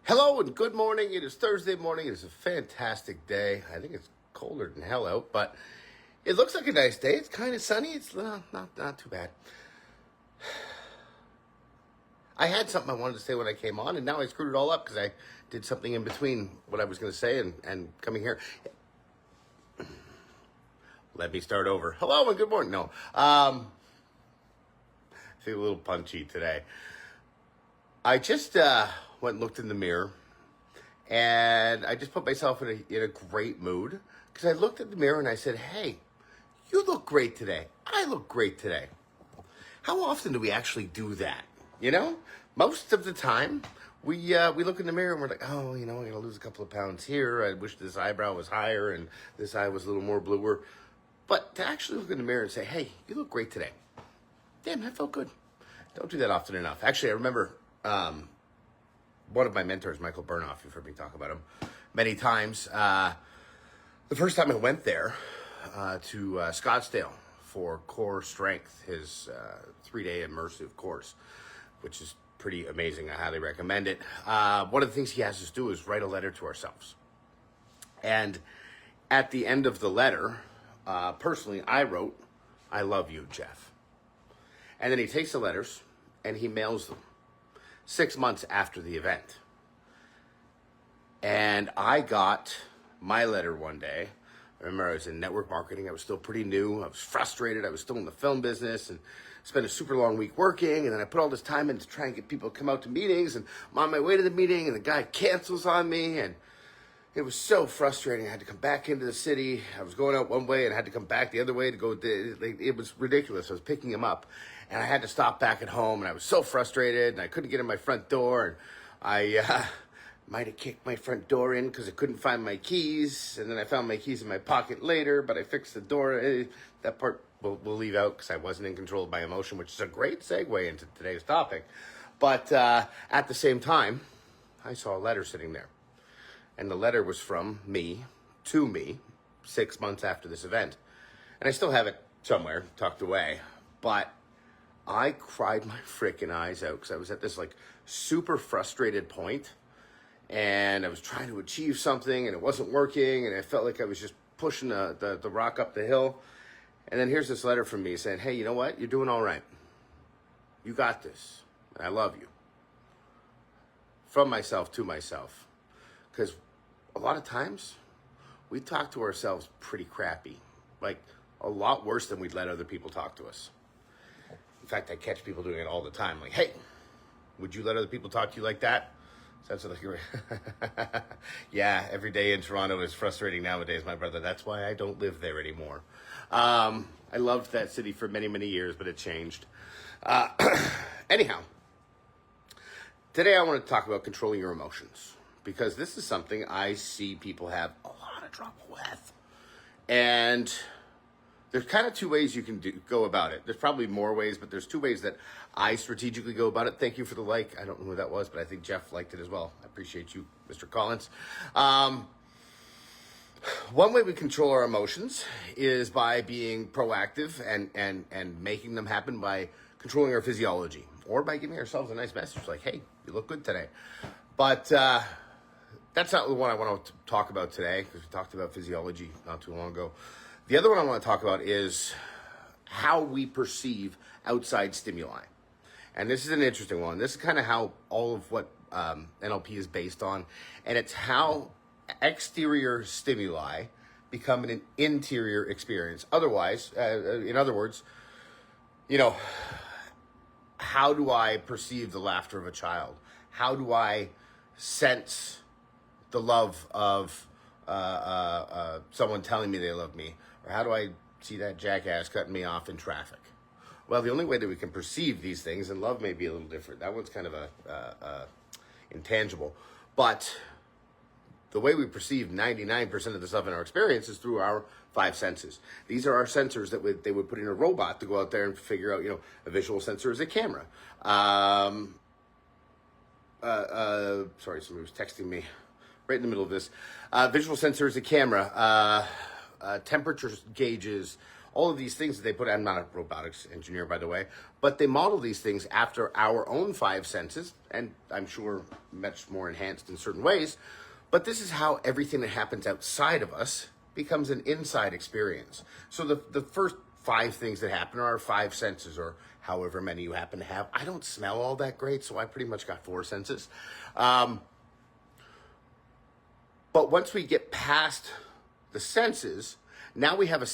Hello and good morning. It is Thursday morning. It is a fantastic day. I think it's colder than hell out, but it looks like a nice day. It's kind of sunny. It's not too bad. I had something I wanted to say when I came on, and now I screwed it all up because I did something in between what I was going to say and coming here. Let me start over. Hello and good morning. No, I feel a little punchy today. I just went and looked in the mirror, and I just put myself in a great mood because I looked at the mirror and I said, "Hey, you look great today. I look great today." How often do we actually do that? You know, most of the time we look in the mirror and we're like, "Oh, I'm gonna lose a couple of pounds here. I wish this eyebrow was higher and this eye was a little more bluer." But to actually look in the mirror and say, "Hey, you look great today." Damn, that felt good. Don't do that often enough. Actually, I remember one of my mentors, Michael Burnoff, you've heard me talk about him many times. The first time I went there to Scottsdale for Core Strength, his 3-day immersive course, which is pretty amazing. I highly recommend it. One of the things he has us do is write a letter to ourselves. And at the end of the letter, personally, I wrote, "I love you, Jeff." And then he takes the letters and he mails them 6 months after the event. And I got my letter one day. I remember I was in network marketing. I was still pretty new. I was frustrated. I was still in the film business and spent a super long week working. And then I put all this time in to try and get people to come out to meetings. And I'm on my way to the meeting and the guy cancels on me. And it was so frustrating. I had to come back into the city. I was going out one way and I had to come back the other way to go. It was ridiculous. I was picking him up and I had to stop back at home. And I was so frustrated and I couldn't get in my front door. And I might have kicked my front door in because I couldn't find my keys. And then I found my keys in my pocket later, but I fixed the door. That part we'll leave out because I wasn't in control of my emotion, which is a great segue into today's topic. But at the same time, I saw a letter sitting there. And the letter was from me to me 6 months after this event. And I still have it somewhere tucked away. But I cried my freaking eyes out because I was at this super frustrated point. And I was trying to achieve something and it wasn't working. And I felt like I was just pushing the rock up the hill. And then here's this letter from me saying, "Hey, you know what? You're doing all right. You got this. And I love you." From myself to myself. Because a lot of times, we talk to ourselves pretty crappy. Like, a lot worse than we'd let other people talk to us. In fact, I catch people doing it all the time. Like, "Hey, would you let other people talk to you like that?" Sounds like you're... Yeah, every day in Toronto is frustrating nowadays, my brother. That's why I don't live there anymore. I loved that city for many, many years, but it changed. Anyhow, today I want to talk about controlling your emotions. Because this is something I see people have a lot of trouble with. And there's kind of two ways you can go about it. There's probably more ways, but there's two ways that I strategically go about it. Thank you for the like. I don't know who that was, but I think Jeff liked it as well. I appreciate you, Mr. Collins. One way we control our emotions is by being proactive and making them happen by controlling our physiology or by giving ourselves a nice message like, "Hey, you look good today." But that's not the one I want to talk about today because we talked about physiology not too long ago. The other one I want to talk about is how we perceive outside stimuli. And this is an interesting one. This is kind of how all of what NLP is based on. And it's how exterior stimuli become an interior experience. Otherwise, in other words, how do I perceive the laughter of a child? How do I sense the love of someone telling me they love me? Or how do I see that jackass cutting me off in traffic? Well, the only way that we can perceive these things, and love may be a little different. That one's kind of a intangible. But the way we perceive 99% of the stuff in our experience is through our 5 senses. These are our sensors that they would put in a robot to go out there and figure out, a visual sensor is a camera. Sorry, somebody was texting me right in the middle of this. Visual sensor is a camera. Temperature gauges, all of these things that they put. I'm not a robotics engineer, by the way, but they model these things after our own five senses, and I'm sure much more enhanced in certain ways. But this is how everything that happens outside of us becomes an inside experience. So the first five things that happen are our five senses, or however many you happen to have. I don't smell all that great, so I pretty much got four senses. But once we get past the senses, now we have a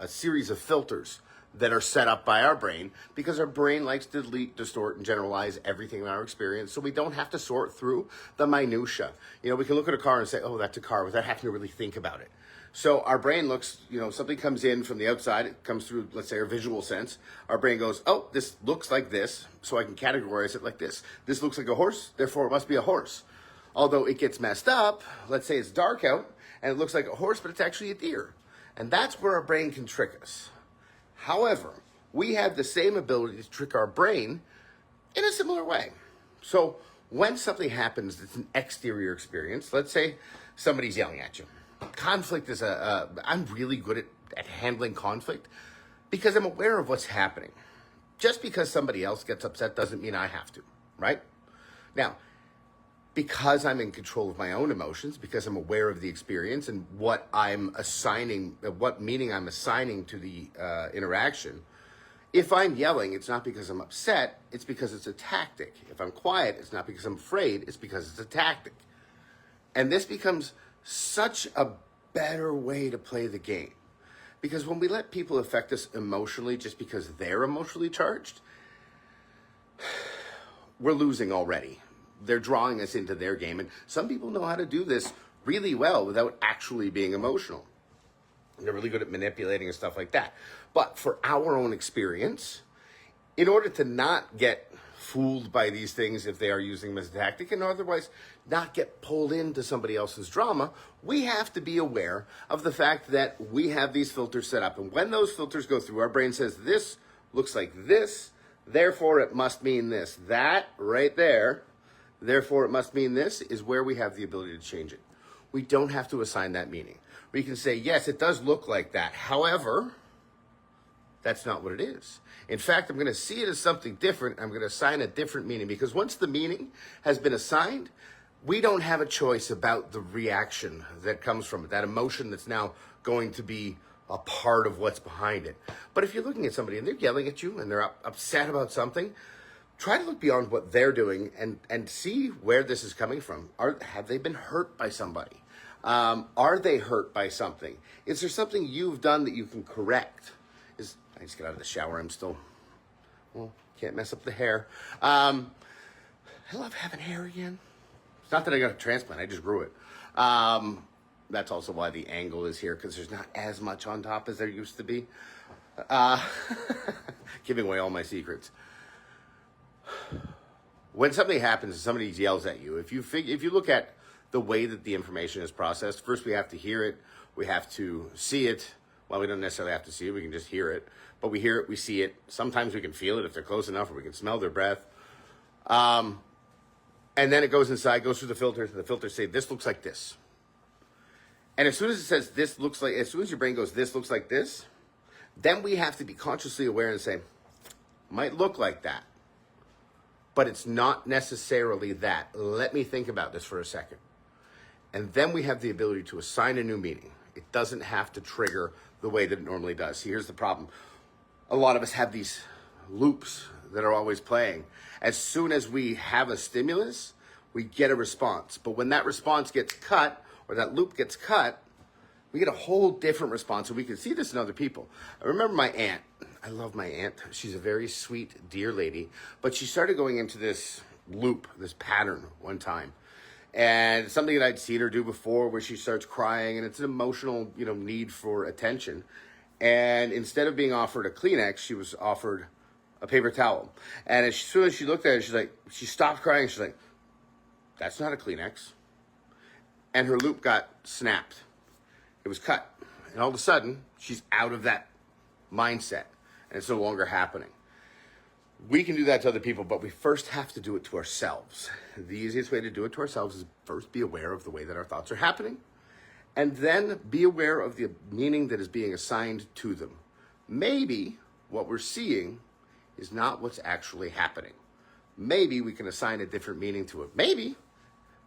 series of filters that are set up by our brain, because our brain likes to delete, distort, and generalize everything in our experience, so we don't have to sort through the minutia. We can look at a car and say, oh, that's a car, without having to really think about it. So our brain looks, something comes in from the outside, it comes through, let's say, our visual sense. Our brain goes, oh, this looks like this, so I can categorize it like this. This looks like a horse, therefore it must be a horse. Although it gets messed up, let's say it's dark out, and it looks like a horse, but it's actually a deer. And that's where our brain can trick us. However, we have the same ability to trick our brain in a similar way. So when something happens that's an exterior experience, let's say somebody's yelling at you. Conflict is I'm really good at handling conflict because I'm aware of what's happening. Just because somebody else gets upset doesn't mean I have to, right? Now, because I'm in control of my own emotions, because I'm aware of the experience and what meaning I'm assigning to the interaction, if I'm yelling, it's not because I'm upset, it's because it's a tactic. If I'm quiet, it's not because I'm afraid, it's because it's a tactic. And this becomes such a better way to play the game. Because when we let people affect us emotionally just because they're emotionally charged, we're losing already. They're drawing us into their game. And some people know how to do this really well without actually being emotional. They're really good at manipulating and stuff like that. But for our own experience, in order to not get fooled by these things if they are using them as a tactic, and otherwise not get pulled into somebody else's drama, we have to be aware of the fact that we have these filters set up. And when those filters go through, our brain says, this looks like this, therefore it must mean this. That right there, therefore it must mean this, is where we have the ability to change it. We don't have to assign that meaning. We can say, yes, it does look like that. However, that's not what it is. In fact, I'm going to see it as something different. I'm going to assign a different meaning, because once the meaning has been assigned, we don't have a choice about the reaction that comes from it, that emotion that's now going to be a part of what's behind it. But if you're looking at somebody and they're yelling at you and they're upset about something, try to look beyond what they're doing and see where this is coming from. Have they been hurt by somebody? Are they hurt by something? Is there something you've done that you can correct? I just got out of the shower. Can't mess up the hair. I love having hair again. It's not that I got a transplant. I just grew it. That's also why the angle is here, because there's not as much on top as there used to be. Giving away all my secrets. When something happens and somebody yells at you, if you look at the way that the information is processed, first we have to hear it, we have to see it. Well, we don't necessarily have to see it, we can just hear it. But we hear it, we see it. Sometimes we can feel it if they're close enough, or we can smell their breath. And then it goes inside, goes through the filters, and the filters say, this looks like this. And as soon as it says this looks like, as soon as your brain goes, this looks like this, then we have to be consciously aware and say, might look like that, but it's not necessarily that. Let me think about this for a second. And then we have the ability to assign a new meaning. It doesn't have to trigger the way that it normally does. See, here's the problem. A lot of us have these loops that are always playing. As soon as we have a stimulus, we get a response. But when that response gets cut, or that loop gets cut, we get a whole different response. And we can see this in other people. I remember my aunt. I love my aunt. She's a very sweet, dear lady. But she started going into this loop, this pattern one time. And it's something that I'd seen her do before, where she starts crying, and it's an emotional, need for attention. And instead of being offered a Kleenex, she was offered a paper towel. And as soon as she looked at it, she stopped crying. She's like, that's not a Kleenex. And her loop got snapped. It was cut. And all of a sudden, she's out of that mindset, and it's no longer happening. We can do that to other people, but we first have to do it to ourselves. The easiest way to do it to ourselves is first be aware of the way that our thoughts are happening, and then be aware of the meaning that is being assigned to them. Maybe what we're seeing is not what's actually happening. Maybe we can assign a different meaning to it. Maybe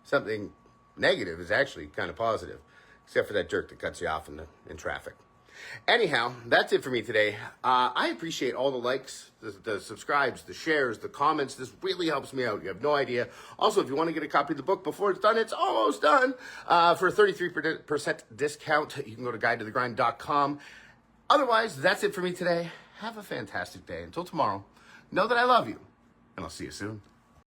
something negative is actually kind of positive, except for that jerk that cuts you off in traffic. Anyhow, that's it for me today. I appreciate all the likes, the subscribes, the shares, the comments. This really helps me out. You have no idea. Also, if you want to get a copy of the book before it's done, it's almost done. For a 33% discount, you can go to guidetothegrind.com. Otherwise, that's it for me today. Have a fantastic day. Until tomorrow, know that I love you, and I'll see you soon.